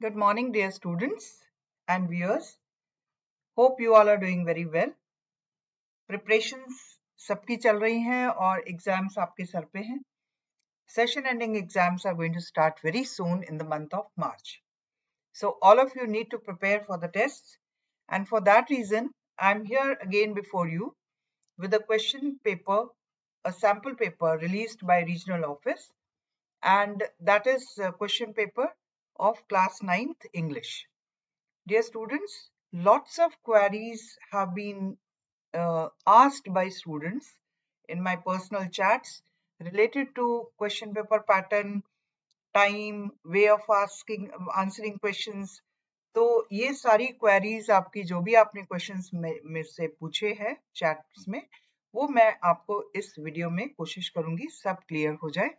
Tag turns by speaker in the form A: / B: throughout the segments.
A: Good morning, dear students and viewers. Hope you all are doing very well. Preparations सबकी चल रही हैं और exams आपके सर पे हैं. Session ending exams are going to start very soon in the month of March. So all of you need to prepare for the tests, and for that reason, I'm here again before you with a question paper, a sample paper released by regional office, and that is a question paper of class 9th English. Dear students, lots of queries have been asked by students in my personal chats related to question paper pattern, time, way of answering questions. तो ये सारी queries आपकी जो भी आपने questions में से पूछे हैं chats में, वो मैं आपको इस वीडियो में कोशिश करूंगी सब क्लियर हो जाए.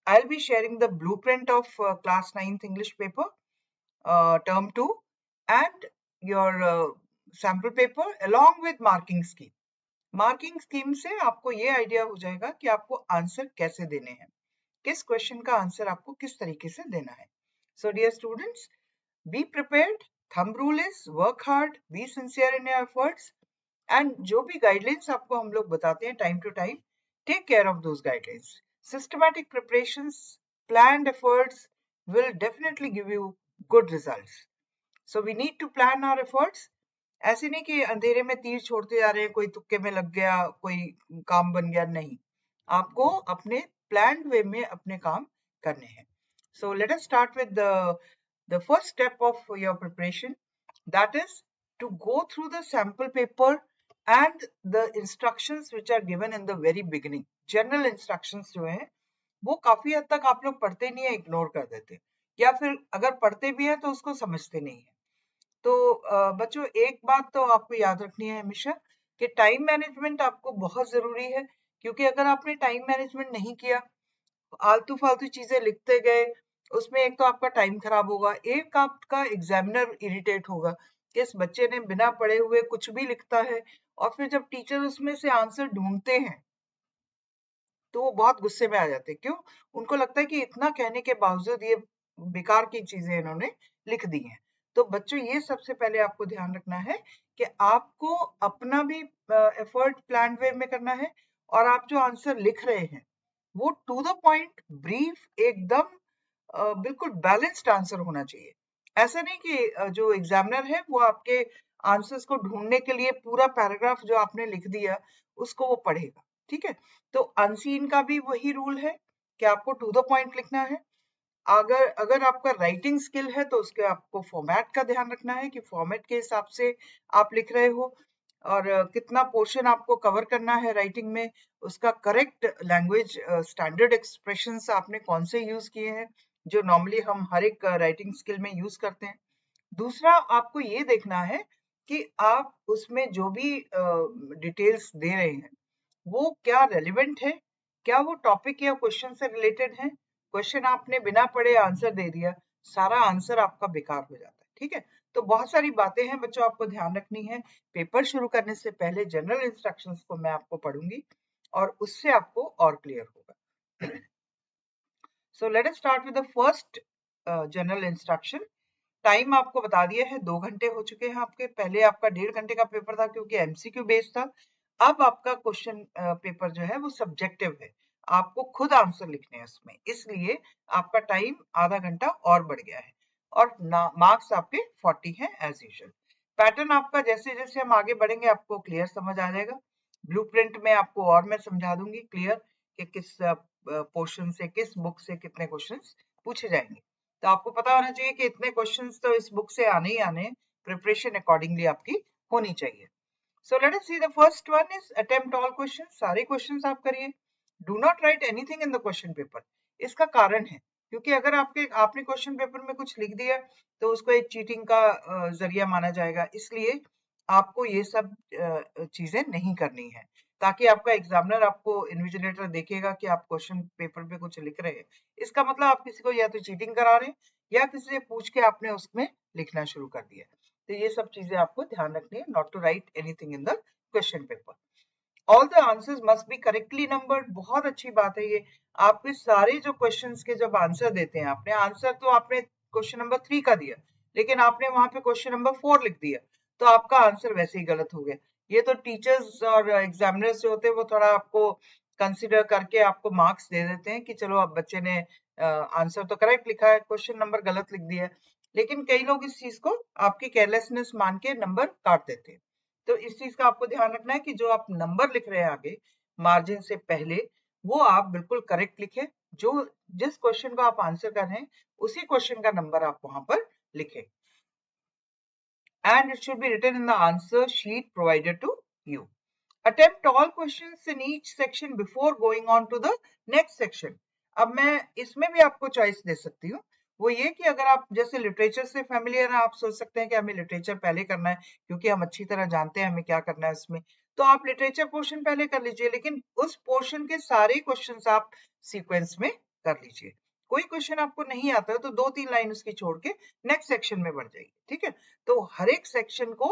A: I'll be sharing the blueprint of class 9th English paper, term 2, and your sample paper along with marking scheme. Marking scheme से आपको ये आइडिया हो जाएगा कि आपको आंसर कैसे देने हैं, किस क्वेश्चन का आंसर आपको किस तरीके से देना है. So dear students, be prepared. Thumb rule is work hard, be sincere in your efforts, and जो भी गाइडलाइंस आपको हम लोग बताते हैं time to time, take care of those guidelines. Systematic preparations, planned efforts will definitely give you good results. So we need to plan our efforts. ऐसे नहीं कि अंधेरे में तीर छोड़ते जा रहे हैं, कोई तुक्के में लग गया, कोई काम बन गया, नहीं. आपको अपने planned way में अपने काम करने हैं. So let us start with the first step of your preparation. That is to go through the sample paper and the instructions which are given in the very beginning. General instructions जो हैं वो काफी हद तक आप लोग पढ़ते नहीं है, इग्नोर कर देते, या फिर अगर पढ़ते भी हैं तो उसको समझते नहीं है. तो बच्चों, एक बात तो आपको याद रखनी है हमेशा कि टाइम मैनेजमेंट आपको बहुत जरूरी है, क्योंकि अगर आपने टाइम मैनेजमेंट नहीं किया, आलतू फालतू चीजें लिखते गए, उसमें एक तो आपका टाइम खराब होगा, एक आपका एग्जामिनर इरिटेट होगा कि इस बच्चे ने बिना पढ़े हुए कुछ भी लिखता है, और फिर जब टीचर उसमें से आंसर ढूंढते हैं तो वो बहुत गुस्से में आ जाते हैं. क्यों? उनको लगता है कि इतना कहने के बावजूद ये बेकार की चीजें इन्होंने लिख दी हैं. तो बच्चों, ये सबसे पहले आपको ध्यान रखना है कि आपको अपना भी एफर्ट प्लान वे में करना है, और आप जो आंसर लिख रहे हैं वो टू द पॉइंट, ब्रीफ, एकदम बिल्कुल बैलेंस्ड आंसर होना चाहिए. ऐसा नहीं कि जो एग्जामिनर है वो आपके आंसर्स को ढूंढने के लिए पूरा पैराग्राफ जो आपने लिख दिया उसको वो पढ़ेगा. ठीक है? तो अनसीन का भी वही रूल है कि आपको टू द पॉइंट लिखना है. अगर अगर आपका राइटिंग स्किल है तो उसके आपको फॉर्मेट का ध्यान रखना है कि फॉर्मेट के हिसाब से आप लिख रहे हो, और कितना पोर्शन आपको कवर करना है राइटिंग में, उसका करेक्ट लैंग्वेज, स्टैंडर्ड एक्सप्रेशंस आपने कौन से यूज किए हैं जो नॉर्मली हम हर एक राइटिंग स्किल में यूज करते हैं. दूसरा, आपको ये देखना है कि आप उसमें जो भी डिटेल्स दे रहे हैं वो क्या रेलिवेंट है, क्या वो टॉपिक या क्वेश्चन से रिलेटेड है. क्वेश्चन आपने बिना पढ़े आंसर दे दिया, सारा आंसर आपका बेकार हो जाता है. ठीक है? तो बहुत सारी बातें हैं बच्चों, आपको ध्यान रखनी है. पेपर शुरू करने से पहले जनरल इंस्ट्रक्शंस को मैं आपको पढ़ूंगी और उससे आपको और क्लियर होगा. So let us start with the first general instruction. Time आपको बता दिया है, 2 घंटे हो चुके हैं आपके. पहले आपका 1.5 घंटे का पेपर था क्योंकि एमसीक्यू बेस्ड था. अब आपका क्वेश्चन पेपर जो है वो सब्जेक्टिव है, आपको खुद आंसर लिखने हैं उसमें, इसलिए आपका टाइम आधा घंटा और बढ़ गया है, और मार्क्स आपके 40 हैं एज यूजुअल. पैटर्न आपका जैसे जैसे हम आगे बढ़ेंगे आपको क्लियर समझ आ जाएगा. ब्लूप्रिंट में आपको और मैं समझा दूंगी क्लियर कि किस पोर्शन से, किस बुक से कितने क्वेश्चंस पूछे जाएंगे. तो आपको पता होना चाहिए कि इतने क्वेश्चंस तो इस बुक से आने ही आने, प्रिपरेशन अकॉर्डिंगली आपकी होनी चाहिए. So let us see, the first one is attempt all questions. सारे questions आप करिए. Do not write anything in the question paper. इसका कारण है क्योंकि अगर आपने क्वेश्चन पेपर में कुछ लिख दिया तो उसको एक चीटिंग का जरिया माना जाएगा, इसलिए आपको ये सब चीजें नहीं करनी है, ताकि आपका एग्जामिनर, आपको इन्विजिलेटर देखेगा कि आप क्वेश्चन पेपर पे कुछ लिख रहे हैं, इसका मतलब आप किसी को या तो चीटिंग करा रहे हैं या किसी से पूछ के आपने उसमें लिखना शुरू कर दिया. तो ये सब चीजें आपको ध्यान रखनी है. Not to write anything in the question paper. All the answers must be correctly numbered. बहुत अच्छी बात है ये. आपके सारे जो क्वेश्चंस के जब आंसर देते हैं, आपने आंसर तो आपने क्वेश्चन नंबर 3 का दिया, लेकिन आपने वहां पे क्वेश्चन नंबर 4 लिख दिया, तो आपका आंसर वैसे ही गलत हो गया। ये तो टीचर्स और एग्जामिनर्स जो होते हैं वो थोड़ा आपको कंसिडर करके आपको मार्क्स दे देते हैं कि चलो अब बच्चे ने आंसर तो करेक्ट लिखा है, क्वेश्चन नंबर गलत लिख दिया है। लेकिन कई लोग इस चीज को आपकी केयरलेसनेस मान के नंबर काट देते हैं। तो इस चीज का आपको ध्यान रखना है कि जो आप नंबर लिख रहे हैं आगे मार्जिन से पहले, वो आप बिल्कुल करेक्ट लिखें। जो जिस क्वेश्चन को आप आंसर कर रहे हैं उसी क्वेश्चन का नंबर आप वहां पर लिखें। And it should be written in the answer sheet provided to you. Attempt all questions in each section before going on to the next section. अब मैं इसमें भी आपको चॉइस दे सकती हूँ, वो ये कि अगर आप जैसे लिटरेचर से फेमिलियर हैं, आप सोच सकते हैं कि हमें लिटरेचर पहले करना है क्योंकि हम अच्छी तरह जानते हैं हमें क्या करना है उसमें, तो आप लिटरेचर पोर्शन पहले कर लीजिए, लेकिन उस पोर्शन के सारे क्वेश्चंस आप सीक्वेंस में कर लीजिए। कोई क्वेश्चन आपको नहीं आता है तो 2-3 लाइन उसकी छोड़ के नेक्स्ट सेक्शन में बढ़ जाइए, ठीक है। तो हर एक सेक्शन को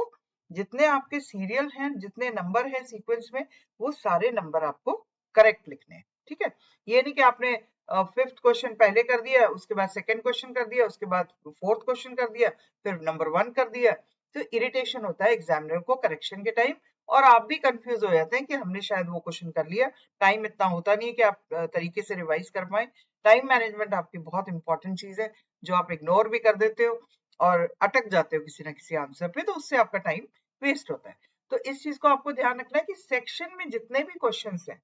A: जितने आपके सीरियल हैं, जितने नंबर हैं सीक्वेंस में, वो सारे नंबर आपको करेक्ट लिखने हैं, ठीक है। ये नहीं कि आपने फिफ्थ क्वेश्चन पहले कर दिया, उसके बाद सेकंड क्वेश्चन कर दिया, उसके बाद फोर्थ क्वेश्चन कर दिया, फिर नंबर 1 कर दिया, तो इरिटेशन होता है एग्जामिनर को करेक्शन के टाइम, और आप भी कंफ्यूज हो जाते हैं कि हमने शायद वो क्वेश्चन कर लिया। टाइम इतना होता नहीं है कि आप तरीके से रिवाइज कर पाए। टाइम मैनेजमेंट आपकी बहुत इंपॉर्टेंट चीज है, जो आप इग्नोर भी कर देते हो और अटक जाते हो किसी ना किसी आंसर पे, तो उससे आपका टाइम वेस्ट होता है। तो इस चीज को आपको ध्यान रखना है कि सेक्शन में जितने भी क्वेश्चंस हैं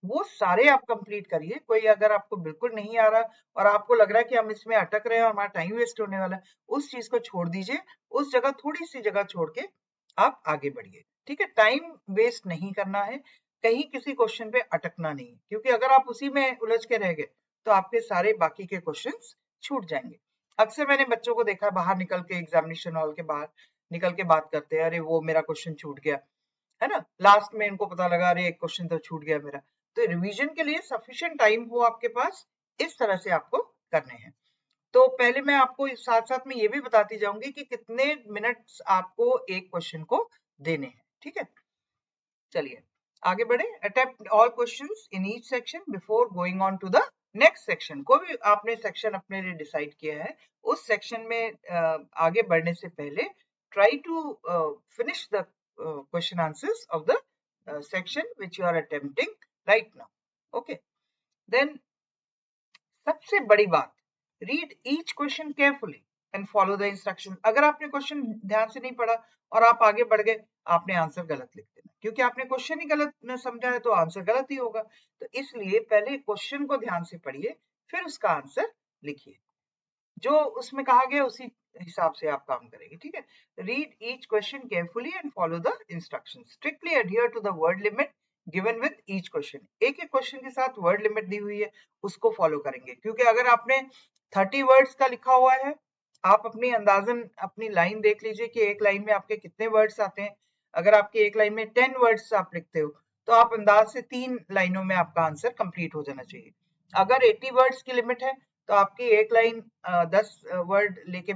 A: वो सारे आप कंप्लीट करिए। कोई अगर आपको बिल्कुल नहीं आ रहा और आपको लग रहा है कि हम इसमें अटक रहे हैं और हमारा टाइम वेस्ट होने वाला है, उस चीज को छोड़ दीजिए। उस जगह थोड़ी सी जगह छोड़ के आप आगे बढ़िए, ठीक है। टाइम वेस्ट नहीं करना है, कहीं किसी क्वेश्चन पे अटकना नहीं, क्योंकि अगर आप उसी में उलझ के रह गए तो आपके सारे बाकी के क्वेश्चंस छूट जाएंगे। अक्सर मैंने बच्चों को देखा बाहर निकल के, एग्जामिनेशन हॉल के बाहर निकल के बात करते हैं, अरे वो मेरा क्वेश्चन छूट गया, है ना। लास्ट में इनको पता लगा अरे एक क्वेश्चन तो छूट गया मेरा। तो रिवीजन के लिए सफिशिएंट टाइम हो आपके पास, इस तरह से आपको करने हैं। तो पहले मैं आपको साथ साथ में ये भी बताती जाऊंगी कि कितने मिनट्स आपको एक क्वेश्चन को देने हैं, ठीक है। चलिए आगे बढ़े। Attempt all questions in each section before going on to the next section. कोई भी आपने सेक्शन अपने लिए डिसाइड किया है, उस सेक्शन में आगे बढ़ने से पहले try to finish the question answers of the section which you are attempting right now. Okay, then सबसे बड़ी बात, read each question carefully and follow the instruction. अगर आपने क्वेश्चन ध्यान से नहीं पढ़ा और आप आगे बढ़ गए, आपने आंसर गलत लिख देना, क्योंकि आपने क्वेश्चन ही गलत न समझा है तो आंसर गलत ही होगा। तो इसलिए पहले क्वेश्चन को ध्यान से पढ़िए, फिर उसका आंसर लिखिए। जो उसमें कहा गया उसी हिसाब से आप काम करेंगे, ठीक है। Read each question carefully and follow the instruction. Strictly adhere to the word limit given with each question. एक एक क्वेश्चन के साथ वर्ड लिमिट दी हुई है, उसको फॉलो करेंगे, क्योंकि अगर आपने 30 वर्ड्स का लिखा हुआ है, आप अपनी अंदाजन अपनी लाइन देख लीजिए कि एक लाइन में आपके कितने वर्ड्स आते हैं। अगर आपकी एक लाइन में 10 वर्ड्स आप लिखते हो तो आप अंदाज से 3 लाइनों में आपका आंसर कंप्लीट हो जाना चाहिए। अगर 80 वर्ड्स की लिमिट है तो आपकी एक लाइन 10 वर्ड लेके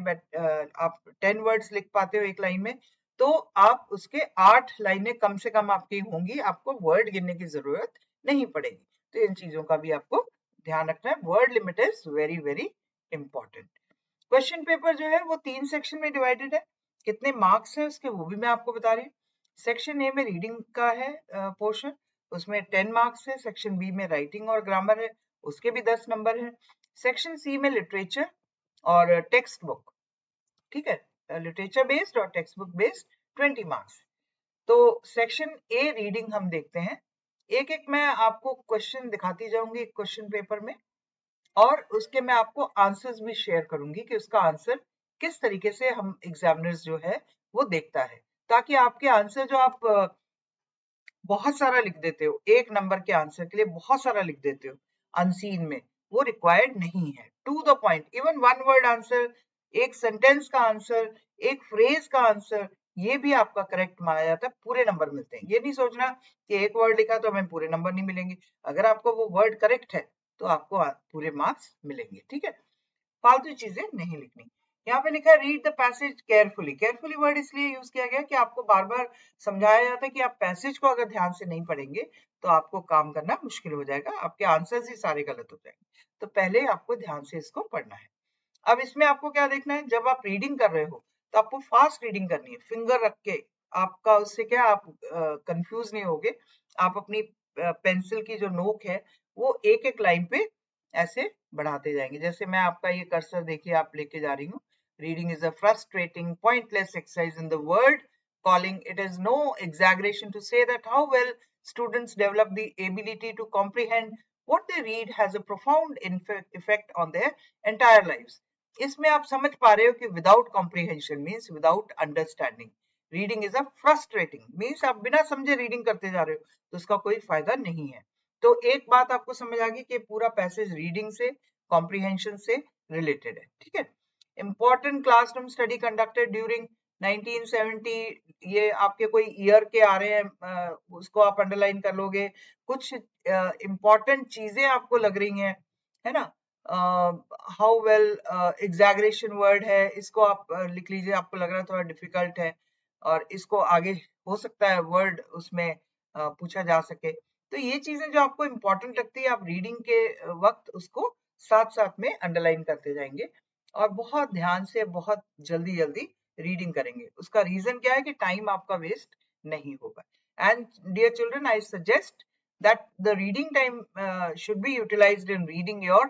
A: आप 10 वर्ड्स लिख पाते हो एक लाइन में, तो आप उसके 8 लाइनें कम से कम आपकी होंगी, आपको वर्ड गिनने की जरूरत नहीं पड़ेगी। तो इन चीजों का भी आपको ध्यान रखना है। Word limit is very very important. Question paper जो है वो 3 सेक्शन में डिवाइडेड है। कितने मार्क्स है उसके वो भी मैं आपको बता रही हूँ। सेक्शन ए में रीडिंग का है पोर्शन, उसमें 10 मार्क्स है। सेक्शन बी में राइटिंग और ग्रामर है, उसके भी 10 नंबर है। सेक्शन सी में लिटरेचर और टेक्स्ट बुक, ठीक है, लिटरेचर बेस्ड और टेक्स्ट बुक बेस्ड 20 मार्क्स। तो सेक्शन ए रीडिंग हम देखते हैं। एक एक मैं आपको क्वेश्चन दिखाती जाऊंगी क्वेश्चन पेपर में, और उसके मैं आपको आंसर्स भी शेयर करूंगी कि उसका आंसर किस तरीके से हम एग्जामिनर्स जो है वो देखता है, ताकि आपके आंसर जो आप बहुत सारा लिख देते हो, एक नंबर के आंसर के लिए बहुत सारा लिख देते हो अनसीन में, वो रिक्वायर्ड नहीं है। To the point, even one word answer, एक सेंटेंस का आंसर, एक फ्रेज का आंसर, ये भी आपका करेक्ट माना जाता है, पूरे नंबर मिलते हैं। ये नहीं सोचना कि एक वर्ड लिखा तो हमें पूरे नंबर नहीं मिलेंगे। अगर आपको वो वर्ड करेक्ट है तो आपको पूरे मार्क्स मिलेंगे, ठीक है। फालतू चीजें नहीं लिखनी। यहाँ पे लिखा है read the passage carefully. Carefully word इसलिए यूज किया गया कि आपको बार बार समझाया जाता है कि आप पैसेज को अगर ध्यान से नहीं पढ़ेंगे तो आपको काम करना मुश्किल हो जाएगा, आपके आंसर्स ही सारे गलत हो जाएंगे। तो पहले आपको ध्यान से इसको पढ़ना है। अब इसमें आपको क्या देखना है, जब आप रीडिंग कर रहे हो तो आपको फास्ट रीडिंग करनी है, फिंगर रख के। आपका उससे क्या, आप कंफ्यूज नहीं होगे। आप अपनी पेंसिल की जो नोक है वो एक एक लाइन पे ऐसे बढ़ाते जाएंगे। जैसे मैं आपका ये कर्सर देखिए आप लेके जा रही हूँ। Reading is a frustrating pointless exercise in the world calling. It is no exaggeration to say that how well students develop the ability to comprehend what they read has a profound effect on their entire lives. इसमें आप समझ पा रहे हो कि without comprehension means without understanding reading is a frustrating means आप बिना समझे रीडिंग करते जा रहे हो तो उसका कोई फायदा नहीं है। तो एक बात आपको समझ आ गई कि पूरा पैसेज रीडिंग से कॉम्प्रीहेंशन से रिलेटेड है, ठीक है। Important classroom study conducted during 1970, ये आपके कोई ईयर के आ रहे हैं, उसको आप अंडरलाइन कर लोगे। कुछ इंपॉर्टेंट चीजें आपको लग रही हैं, है ना। हाउ वेल एग्जैगरेशन वर्ड है, इसको आप लिख लीजिए, आपको लग रहा है थोड़ा डिफिकल्ट है और इसको आगे हो सकता है वर्ड उसमें पूछा जा सके। तो ये चीजें जो आपको इंपॉर्टेंट लगती है आप रीडिंग के वक्त उसको साथ साथ में अंडरलाइन करते जाएंगे और बहुत ध्यान से बहुत जल्दी जल्दी रीडिंग करेंगे। उसका रीजन क्या है कि टाइम आपका वेस्ट नहीं होगा। And dear children, I suggest that the reading time should be utilized in reading your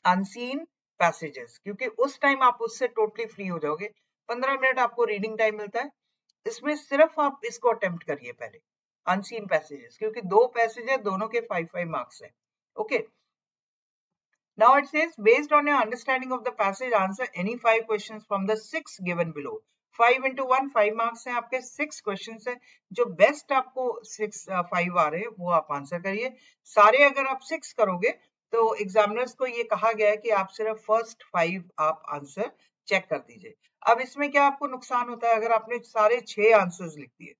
A: unseen passages, क्योंकि उस टाइम आप उससे टोटली फ्री हो जाओगे। 15 मिनट आपको रीडिंग टाइम मिलता है, इसमें सिर्फ आप इसको अटेम्प्ट करिए पहले, अनसीन पैसेजेस, क्योंकि 2 पैसेज है, दोनों के 5-5 मार्क्स है। Okay, now it says, based on your understanding of the passage, answer any 5 questions from the 6 given below. 5 into 1, 5 marks हैं आपके, 6 questions है। जो बेस्ट आपको 5 आ रहे हैं वो आप आंसर करिए। सारे अगर आप 6 करोगे तो एग्जामिनर्स को ये कहा गया है कि आप सिर्फ फर्स्ट 5 आप आंसर चेक कर दीजिए। अब इसमें क्या आपको नुकसान होता है, अगर आपने सारे 6 आंसर्स लिख दिए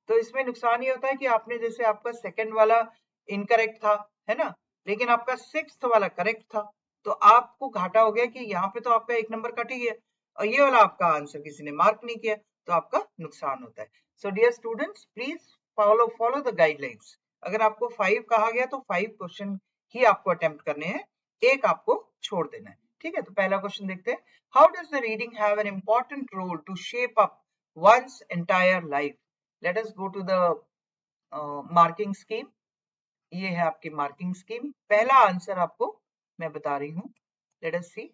A: तो इसमें नुकसान ये होता है कि आपने, जैसे आपका सेकंड वाला इनकरेक्ट था, है ना, लेकिन आपका 6th वाला करेक्ट था, तो आपको घाटा हो गया कि यहाँ पे तो आपका 1 नंबर कट ही गया और ये वाला आपका आंसर किसी ने मार्क नहीं किया, तो आपका नुकसान होता है। So dear students, please follow the guidelines. अगर आपको 5 कहा गया तो 5 क्वेश्चन ही आपको अटेम्प्ट करने हैं, एक आपको छोड़ देना है, ठीक है। तो पहला क्वेश्चन देखते हैं, how does the reading have an important role to shape up one's entire life? Let us go to the marking scheme. ये है आपकी मार्किंग स्कीम। पहला आंसर आपको मैं बता रही हूँ, लेट अस सी।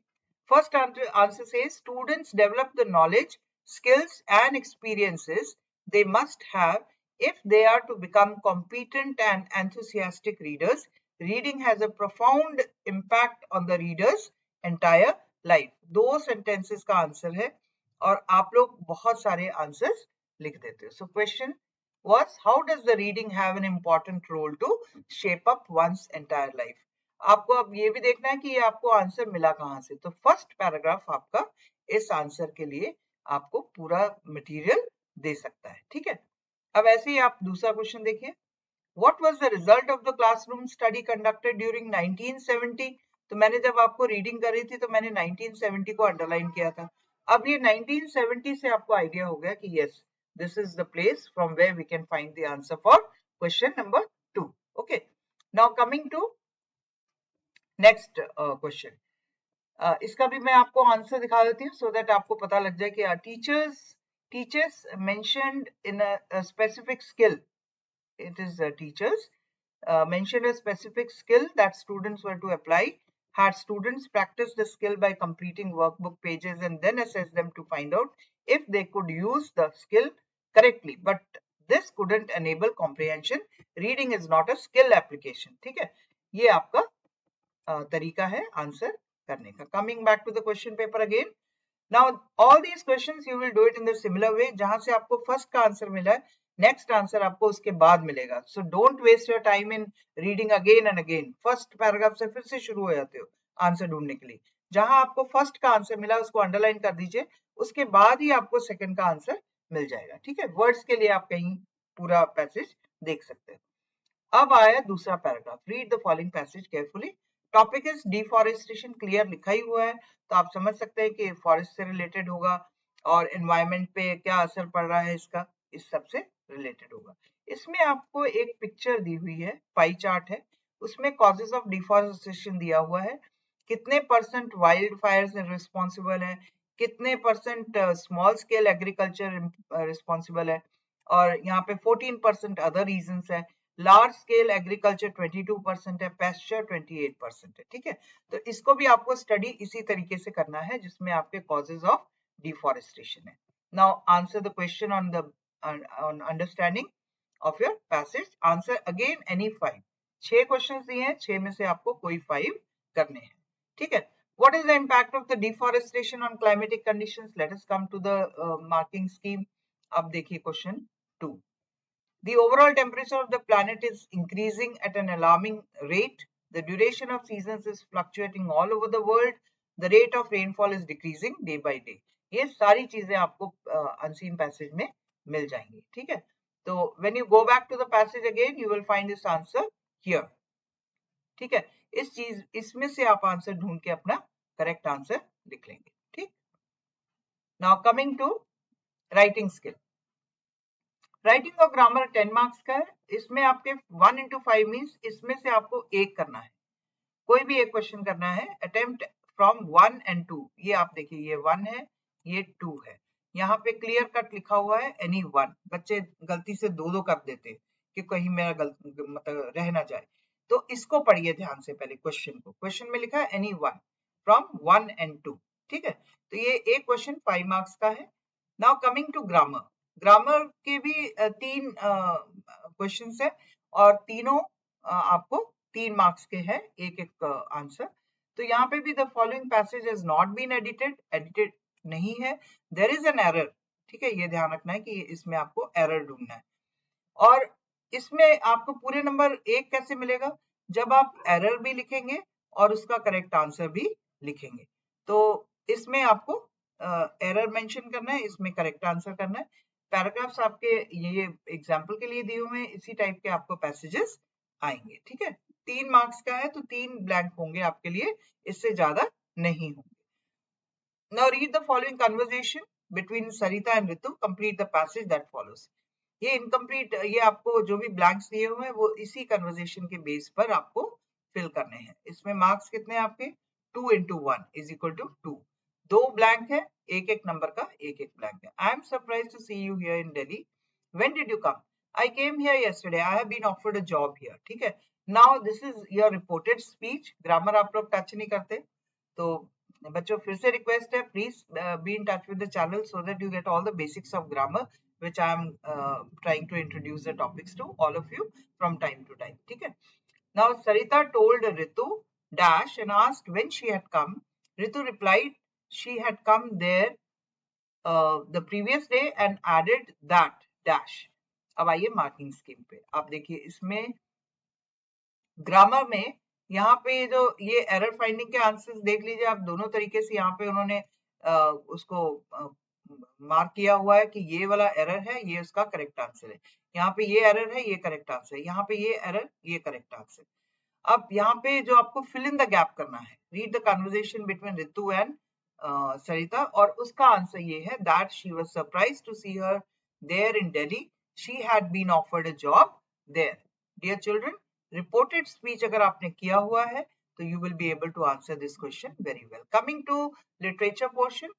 A: फर्स्ट आंसर से students develop the knowledge, skills and experiences they must have if they are to become competent and enthusiastic readers. Reading has a profound impact on the reader's entire life. 2 sentences का answer है और आप लोग बहुत सारे answers लिख देते हो। So question was, how does the reading have an important role to shape up one's entire life? आपको अब ये भी देखना है कि ये आपको आंसर मिला कहाँ से। तो फर्स्ट पैराग्राफ आपका इस आंसर के लिए आपको पूरा मटेरियल दे सकता है, ठीक है। अब ऐसे ही आप दूसरा क्वेश्चन देखिए, What was the result of the classroom study conducted during 1970? तो मैंने जब आपको रीडिंग कर रही थी तो मैंने 1970 को अंडरलाइन किया था। अब ये 1970 से आपको आइडिया हो गया कि yes, this is the place from where we can find the answer for question number 2. Okay, now coming to next question. इसका भी मैं आपको आंसर दिखा देती हूँ so that आपको पता लग जाए कि teachers mentioned in a specific skill. It is teachers mentioned a specific skill that students were to apply. Had students practice the skill by completing workbook pages and then assess them to find out if they could use the skill correctly, but this couldn't enable comprehension. Reading is not a skill application. ठीक है, ये आपका तरीका है answer करने का। Coming back to the question paper again. Now all these questions you will do it in the similar way. जहां से आपको फर्स्ट का आंसर मिला है, नेक्स्ट आंसर आपको उसके बाद मिलेगा। So don't waste your time in reading again and again. First paragraph से फिर से शुरू हो जाते हो आंसर ढूंढने के लिए। जहां आपको फर्स्ट का आंसर मिला उसको अंडरलाइन कर दीजिए, उसके बाद ही आपको सेकंड का आंसर मिल जाएगा, ठीक है। वर्ड्स के लिए आप कहीं पूरा पैसेज देख सकते हैं। अब आया दूसरा paragraph, read the following passage carefully. Topic is deforestation, clear लिखा ही हुआ है तो आप समझ सकते हैं कि फॉरेस्ट से रिलेटेड होगा और एनवायरमेंट पे क्या असर पड़ रहा है इसका, इस सब से रिलेटेड होगा। इसमें आपको एक पिक्चर दी हुई है, पाई चार्ट है, उसमें कॉजेज ऑफ डिफॉरेस्टेशन दिया हुआ है कितने परसेंट वाइल्ड फायर्स रिस्पॉन्सिबल है, कितने percent small scale agriculture responsible है, और यहाँ पे 14% अदर रीजंस है, लार्ज स्केल एग्रीकल्चर 22% है, पेस्चर 28% है। ठीक है, तो इसको भी आपको स्टडी इसी तरीके से करना है जिसमें आपके कॉजेज ऑफ डिफॉरेस्टेशन है। Now answer the question on the on understanding of your passage. Answer again any 5. 6 questions दिए हैं, 6 में से आपको कोई 5 करने हैं। ठीक है, what is the impact of the deforestation on climatic conditions? Let us come to the marking scheme. अब देखिए question 2. The overall temperature of the planet is increasing at an alarming rate. The duration of seasons is fluctuating all over the world. The rate of rainfall is decreasing day by day. ये सारी चीजें आपको unseen passage में मिल जाएंगी। ठीक है, तो when you go back to the passage again, you will find this answer here. ठीक है, इसमें से आप आंसर ढूंढ के अपना करेक्ट आंसर लिख लेंगे। ठीक, now coming to writing skill. Writing और ग्रामर 10 मार्क्स का है। इसमें आपके 1 into 5 मीन्स इसमें से आपको एक करना है, कोई भी एक क्वेश्चन करना है। अटेम्प्ट फ्रॉम 1 and 2, ये आप देखिए, ये 1 है, ये 2 है। यहाँ पे क्लियर कट लिखा हुआ है एनी 1। बच्चे गलती से 2-2 कर देते कि कहीं मेरा मतलब रह ना जाए, तो इसको पढ़िए ध्यान से पहले क्वेश्चन को। क्वेश्चन में लिखा है एनी 1 फ्रॉम 1 and 2। ठीक है, तो ये एक क्वेश्चन 5 मार्क्स का है। Now coming to grammar. Grammar के भी 3 क्वेश्चन है और तीनों आपको 3 मार्क्स के हैं, एक एक आंसर। तो यहाँ पे भी the following passage has not been edited नहीं है, देयर इज एन एरर। ठीक है, ये ध्यान रखना है कि इसमें आपको एरर ढूंढना है। और इसमें आपको पूरे नंबर 1 कैसे मिलेगा? जब आप एरर भी लिखेंगे और उसका करेक्ट आंसर भी लिखेंगे। तो इसमें आपको एरर मेंशन करना है, इसमें करेक्ट आंसर करना है। पैराग्राफ्स आपके ये एग्जाम्पल के लिए दिए हुए हैं, इसी टाइप के आपको पैसेजेस आएंगे। ठीक है, 3 मार्क्स का है तो 3 ब्लैंक होंगे आपके लिए, इससे ज्यादा नहीं होंगे। Now read the following conversation between Sarita and Ritu. Complete the passage that follows. ये इनकम्प्लीट, ये आपको जो भी ब्लैंक्स दिए हुए हैं वो इसी कन्वर्सेशन के बेस पर आपको फिल करने हैं। इसमें मार्क्स कितने हैं आपके? 2 into 1 is equal to 2। 2 blank है, एक एक नंबर का एक एक ब्लैंक है। I am surprised to see you here in Delhi. When did you come? I came here yesterday. I have been offered a job here. ठीक है, now this is your reported speech. Grammar आप लोग touch नहीं करते, तो बच्चों फिर से रिक्वेस्ट है, please be in touch with the channel so that you get all the basics of grammar which I am trying to introduce the topics to all of you from time to time. ठीक है, now Sarita told Ritu dash and asked when she had come. Ritu replied she had come there the previous day and added that dash. अब आइए marking scheme पे। आप देखिए इसमें grammar में यहाँ पे जो ये एरर फाइंडिंग के आंसर्स देख लीजिए आप, दोनों तरीके से यहाँ पे उन्होंने उसको मार्क किया हुआ है कि ये वाला एरर है, ये उसका करेक्ट आंसर है। यहाँ पे ये एरर है, ये करेक्ट आंसर है। यहाँ पे ये एरर, ये करेक्ट आंसर। अब यहाँ पे जो आपको फिल इन द गैप करना है, read the conversation between Ritu and Sarita, और उसका आंसर ये है that she was surprised to see her there in Delhi, she had been offered a job there. Dear children, reported speech अगर आपने किया हुआ है तो you will be able to answer this question very well. Coming to literature portion,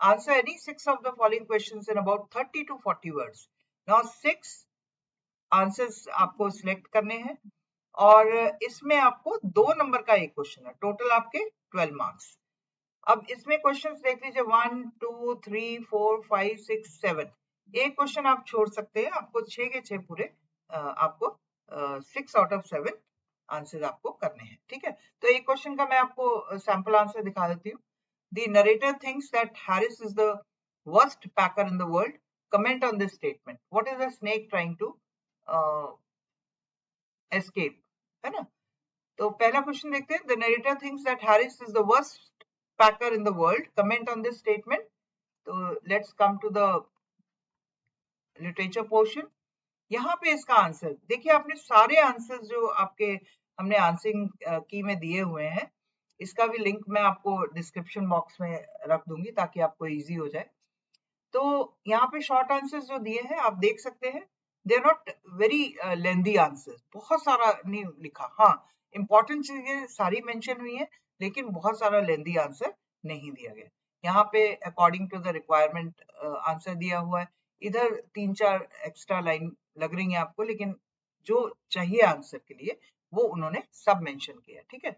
A: answer any 6 of the following questions in about 30 to 40 words. Now 6 answers आपको select करने हैं और इसमें आपको 2 नंबर का एक क्वेश्चन है, टोटल आपके 12 मार्क्स। अब इसमें क्वेश्चंस देख लीजिए 1 2 3 4 5 6 7। एक क्वेश्चन आप छोड़ सकते हैं, आपको 6 के 6 पूरे आपको 6 out of 7 आंसर आपको करने हैं। ठीक है, तो एक क्वेश्चन का मैं आपको सैंपल आंसर दिखा देती हूँ। The narrator thinks that Harris is the worst packer in the world. Comment on this statement. What is the snake trying to escape? है ना? तो पहला क्वेश्चन देखते हैं। The narrator thinks that Harris is the worst packer in the world. Comment on this statement. तो let's come to the literature portion. यहाँ पे इसका आंसर देखिए, आपने सारे आंसर्स जो आपके हमने आंसरिंग की में दिए हुए हैं, इसका भी लिंक मैं आपको डिस्क्रिप्शन बॉक्स में रख दूंगी ताकि आपको इजी हो जाए। तो यहाँ पे शॉर्ट आंसर्स जो दिए हैं आप देख सकते हैं, they are not very lengthy answers, बहुत सारा नहीं लिखा। हाँ, इंपॉर्टेंट चीजें सारी मेंशन हुई है, लेकिन बहुत सारा लेंदी आंसर नहीं दिया गया। यहाँ पे according to the requirement answer दिया हुआ है। इधर 3-4 एक्स्ट्रा लाइन लग रही है आपको, लेकिन जो चाहिए आंसर के लिए वो उन्होंने सब मेंशन किया। ठीक है,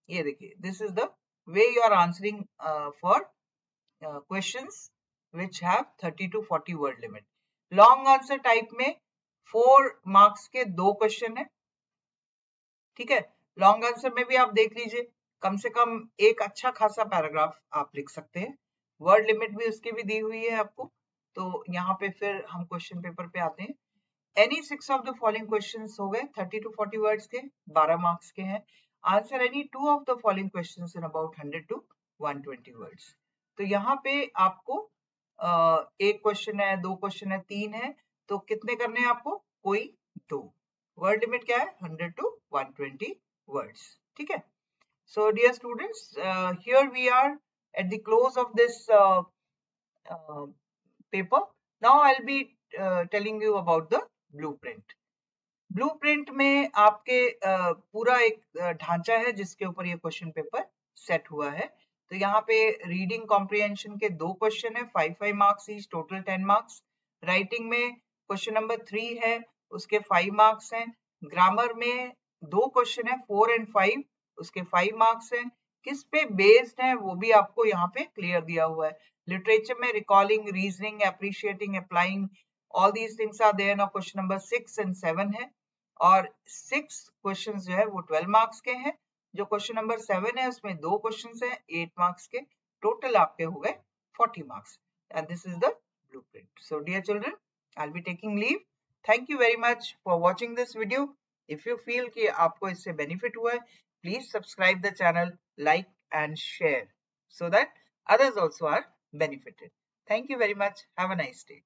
A: ये देखिए, this is the way you are answering for questions which have 30 to 40 word limit. Long answer type में 4 मार्क्स के 2 क्वेश्चन है। ठीक है, लॉन्ग आंसर में भी आप देख लीजिए, कम से कम एक अच्छा खासा पैराग्राफ आप लिख सकते हैं। वर्ड लिमिट भी उसकी भी दी हुई है आपको। तो यहाँ पे फिर हम क्वेश्चन पेपर पे आते हैं। Any 6 of the following questions हो गए 30 टू 40 वर्ड्स के, 12 मार्क्स के हैं। Answer any 2 of the following questions in about 100 to 120 words. तो यहाँ पे आपको एक क्वेश्चन है, 2 क्वेश्चन है, 3 है, तो कितने करने हैं आपको? कोई 2। वर्ड लिमिट क्या है? 100 टू 120 वर्ड्स। ठीक है, so dear students, here we are at the close of this paper. Now I'll be telling you about the blueprint. Blueprint में आपके पूरा एक ढांचा है जिसके ऊपर ये क्वेश्चन पेपर सेट हुआ है। तो यहाँ पे रीडिंग कॉम्प्रिहेंशन के 2 क्वेश्चन है, 5-5 marks each, total 10 marks. Writing में क्वेश्चन नंबर 3 है, उसके 5 मार्क्स हैं। ग्रामर में 2 क्वेश्चन है, 4 एंड 5, उसके 5 मार्क्स हैं। किस पे बेस्ड है वो भी आपको यहाँ पे क्लियर दिया हुआ है। लिटरेचर में recalling, reasoning, appreciating, applying, all these things are there. Now question number 6 and 7 है, और 6 क्वेश्चन जो है वो 12 मार्क्स के हैं। जो क्वेश्चन नंबर 7 है उसमें 2 क्वेश्चन हैं 8 मार्क्स के, टोटल आपके हो गए 40 marks. And this is the blueprint. So dear children, I will be taking leave. Thank you very much for watching this video. If you feel कि आपको इससे बेनिफिट हुआ है, please subscribe the channel, like and share, so that others also are benefited. Thank you very much. Have a nice day.